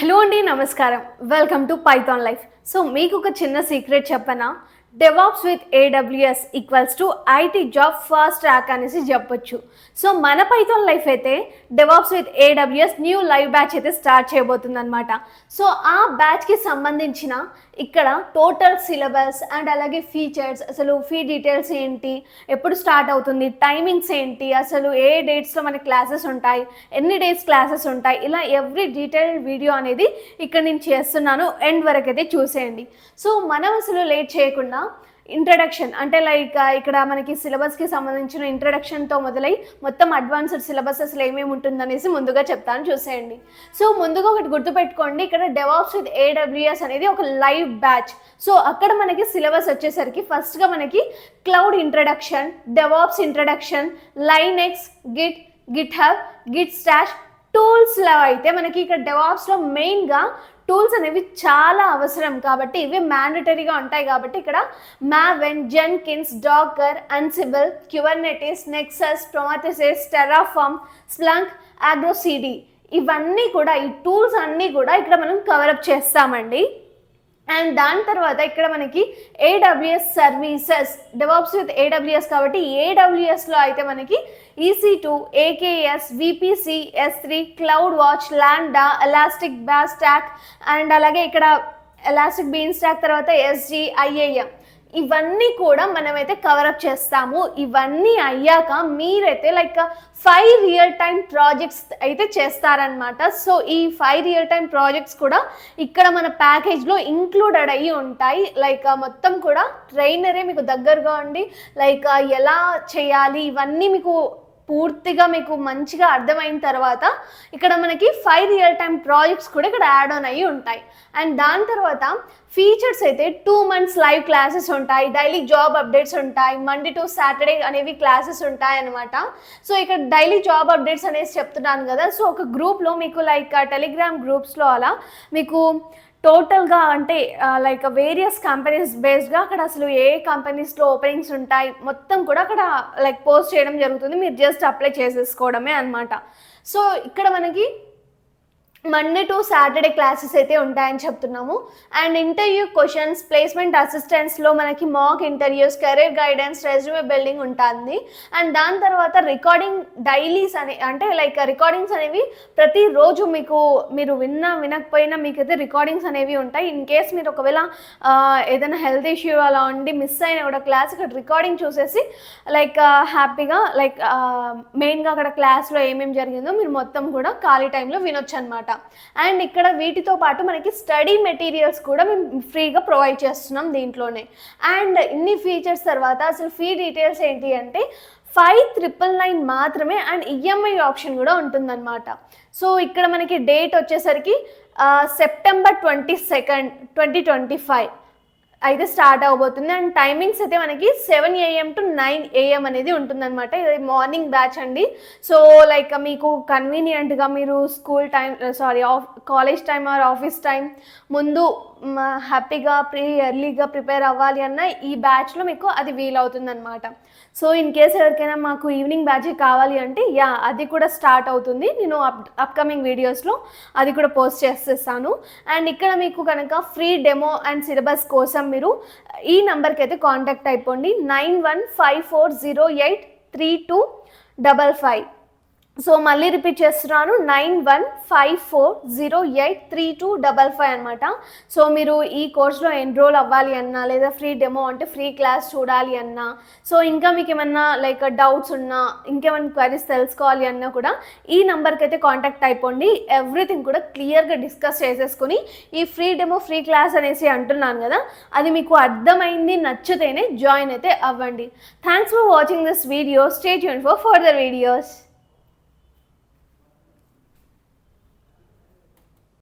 Hello అండి, నమస్కారం. Welcome to Python life. So మీకు ఒక చిన్న సీక్రెట్ చెప్పనా? DevOps with AWS equals to IT job fast track అనేసి చెప్పొచ్చు. సో మన పైథాన్ లైఫ్ అయితే DevOps with AWS new live batch అయితే స్టార్ట్ చేయబోతుంది అనమాట. సో ఆ బ్యాచ్కి సంబంధించిన ఇక్కడ టోటల్ సిలబస్ అండ్ అలాగే ఫీచర్స్, అసలు ఫీ డీటెయిల్స్ ఏంటి, ఎప్పుడు స్టార్ట్ అవుతుంది, టైమింగ్స్ ఏంటి, అసలు ఏ డేట్స్లో మనకి క్లాసెస్ ఉంటాయి, ఎన్ని డేస్ క్లాసెస్ ఉంటాయి, ఇలా ఎవ్రీ డీటెయిల్డ్ వీడియో అనేది ఇక్కడ నేను చేస్తున్నాను. ఎండ్ వరకు అయితే చూసేయండి. సో మనం అసలు లేట్ చేయకుండా ఇంట్రడక్షన్ అంటే లైక్ ఇక్కడ మనకి సిలబస్కి సంబంధించిన ఇంట్రడక్షన్తో మొదలై మొత్తం అడ్వాన్స్డ్ సిలబస్ అసలు ఏమేమి ఉంటుందనేసి ముందుగా చెప్తాను, చూసేయండి. సో ముందుగా ఒకటి గుర్తుపెట్టుకోండి, ఇక్కడ డెవాప్స్ విత్ ఏడబ్ల్యూఎస్ అనేది ఒక లైవ్ బ్యాచ్. సో అక్కడ మనకి సిలబస్ వచ్చేసరికి ఫస్ట్గా మనకి cloud introduction, DevOps introduction, Linux, GitHub, git stash, టూల్స్లో అయితే మనకి ఇక్కడ డెవాప్స్లో మెయిన్గా టూల్స్ అనేవి చాలా అవసరం కాబట్టి ఇవి మ్యాండటరీగా ఉంటాయి. కాబట్టి ఇక్కడ Maven, Jenkins, Docker, Ansible, Kubernetes, Nexus, Prometheus, Terraform, Splunk, ArgoCD, ఇవన్నీ కూడా ఈ టూల్స్ అన్నీ కూడా ఇక్కడ మనం కవరప్ చేస్తామండి. అండ్ దాని తర్వాత ఇక్కడ మనకి AWS services, DevOps with AWS కాబట్టి ఏడబ్ల్యూఎస్లో అయితే మనకి EC2, AKS, VPC, S3, CloudWatch, lambda, elastic beanstalk and అలాగే ఇక్కడ ఎలాస్టిక్ బీన్ స్టాక్ తర్వాత SG, IAM, ఇవన్నీ కూడా మనమైతే కవరప్ చేస్తాము. ఇవన్నీ అయ్యాక మీరైతే లైక్ 5 రియల్ టైమ్ ప్రాజెక్ట్స్ అయితే చేస్తారనమాట. సో ఈ 5 రియల్ టైమ్ ప్రాజెక్ట్స్ కూడా ఇక్కడ మన ప్యాకేజ్లో ఇంక్లూడెడ్ అయ్యి ఉంటాయి. లైక్ మొత్తం కూడా ట్రైనరే మీకు దగ్గరగా ఉండి లైక్ ఎలా చేయాలి ఇవన్నీ మీకు పూర్తిగా మీకు మంచిగా అర్థమైన తర్వాత ఇక్కడ మనకి 5 రియల్ టైమ్ ప్రాజెక్ట్స్ కూడా ఇక్కడ యాడ్ ఆన్ అయ్యి ఉంటాయి. అండ్ దాని తర్వాత ఫీచర్స్ అయితే 2 months లైవ్ క్లాసెస్ ఉంటాయి, డైలీ జాబ్ అప్డేట్స్ ఉంటాయి, మండే టు సాటర్డే అనేవి క్లాసెస్ ఉంటాయి అనమాట. సో ఇక్కడ డైలీ జాబ్ అప్డేట్స్ అనేసి చెప్తున్నాను కదా. సో ఒక గ్రూప్లో మీకు లైక్ టెలిగ్రామ్ గ్రూప్స్లో అలా మీకు టోటల్గా అంటే లైక్ వేరియస్ కంపెనీస్ బేస్డ్గా అక్కడ అసలు ఏ కంపెనీస్లో ఓపెనింగ్స్ ఉంటాయి మొత్తం కూడా అక్కడ లైక్ పోస్ట్ చేయడం జరుగుతుంది. మీరు జస్ట్ అప్లై చేసేసుకోవడమే అనమాట. సో ఇక్కడ మనకి మండే టు సాటర్డే క్లాసెస్ అయితే ఉంటాయని చెప్తున్నాము. అండ్ ఇంటర్వ్యూ క్వశ్చన్స్, ప్లేస్మెంట్ అసిస్టెంట్స్లో మనకి mock interviews, career guidance, resume building ఉంటుంది. అండ్ దాని తర్వాత రికార్డింగ్ డైలీస్ అంటే లైక్ రికార్డింగ్స్ అనేవి ప్రతిరోజు మీరు వినకపోయినా మీకైతే రికార్డింగ్స్ అనేవి ఉంటాయి. ఇన్ కేస్ మీరు ఒకవేళ ఏదైనా హెల్త్ ఇష్యూ అలా ఉండి మిస్ అయినా కూడా క్లాస్ ఇక్కడ రికార్డింగ్ చూసేసి లైక్ హ్యాపీగా లైక్ మెయిన్గా అక్కడ క్లాస్లో ఏమేమి జరిగిందో మీరు మొత్తం కూడా ఖాళీ టైంలో వినొచ్చు అనమాట. అండ్ ఇక్కడ వీటితో పాటు మనకి స్టడీ మెటీరియల్స్ కూడా మేము ఫ్రీగా ప్రొవైడ్ చేస్తున్నాం దీంట్లోనే. అండ్ ఇన్ని ఫీచర్స్ తర్వాత అసలు ఫీ డీటెయిల్స్ ఏంటి అంటే 5,999 మాత్రమే. అండ్ EMI ఆప్షన్ కూడా ఉంటుందన్నమాట. సో ఇక్కడ మనకి డేట్ వచ్చేసరికి September 22nd, 2025 అయితే స్టార్ట్ అవబోతుంది. అండ్ టైమింగ్స్ అయితే మనకి 7 AM to 9 AM అనేది ఉంటుందన్నమాట. ఇది మార్నింగ్ బ్యాచ్ అండి. సో లైక్ మీకు కన్వీనియంట్గా మీరు school time college time or office time ముందు హ్యాపీగా ఎర్లీగా ప్రిపేర్ అవ్వాలి అన్న ఈ బ్యాచ్లో మీకు అది వీలవుతుందన్నమాట. సో ఇన్ కేస్ ఎవరికైనా మాకు ఈవినింగ్ బ్యాచ్ కావాలి అంటే అది కూడా స్టార్ట్ అవుతుంది. నేను అప్కమింగ్ వీడియోస్లో అది కూడా పోస్ట్ చేసేస్తాను. అండ్ ఇక్కడ మీకు కనుక ఫ్రీ డెమో అండ్ సిలబస్ కోసం మీరు ఈ నెంబర్కి అయితే కాంటాక్ట్ అయిపోండి, 9154083255. సో మళ్ళీ రిపీట్ చేస్తున్నాను, 9154083255 అనమాట. సో మీరు ఈ కోర్స్లో ఎన్రోల్ అవ్వాలి అన్నా లేదా ఫ్రీ డెమో అంటే ఫ్రీ క్లాస్ చూడాలి అన్నా, సో ఇంకా మీకు ఏమన్నా లైక్ డౌట్స్ ఉన్నా ఇంకేమైనా క్వైరీస్ తెలుసుకోవాలి అన్నా కూడా ఈ నెంబర్కి అయితే కాంటాక్ట్ అయిపోండి. ఎవ్రీథింగ్ కూడా క్లియర్గా డిస్కస్ చేసేసుకుని ఈ ఫ్రీ డెమో ఫ్రీ క్లాస్ అనేసి అంటున్నాను కదా, అది మీకు అర్థమైంది నచ్చితేనే జాయిన్ అయితే అవ్వండి. Thanks for watching this video. Stay tuned for further videos.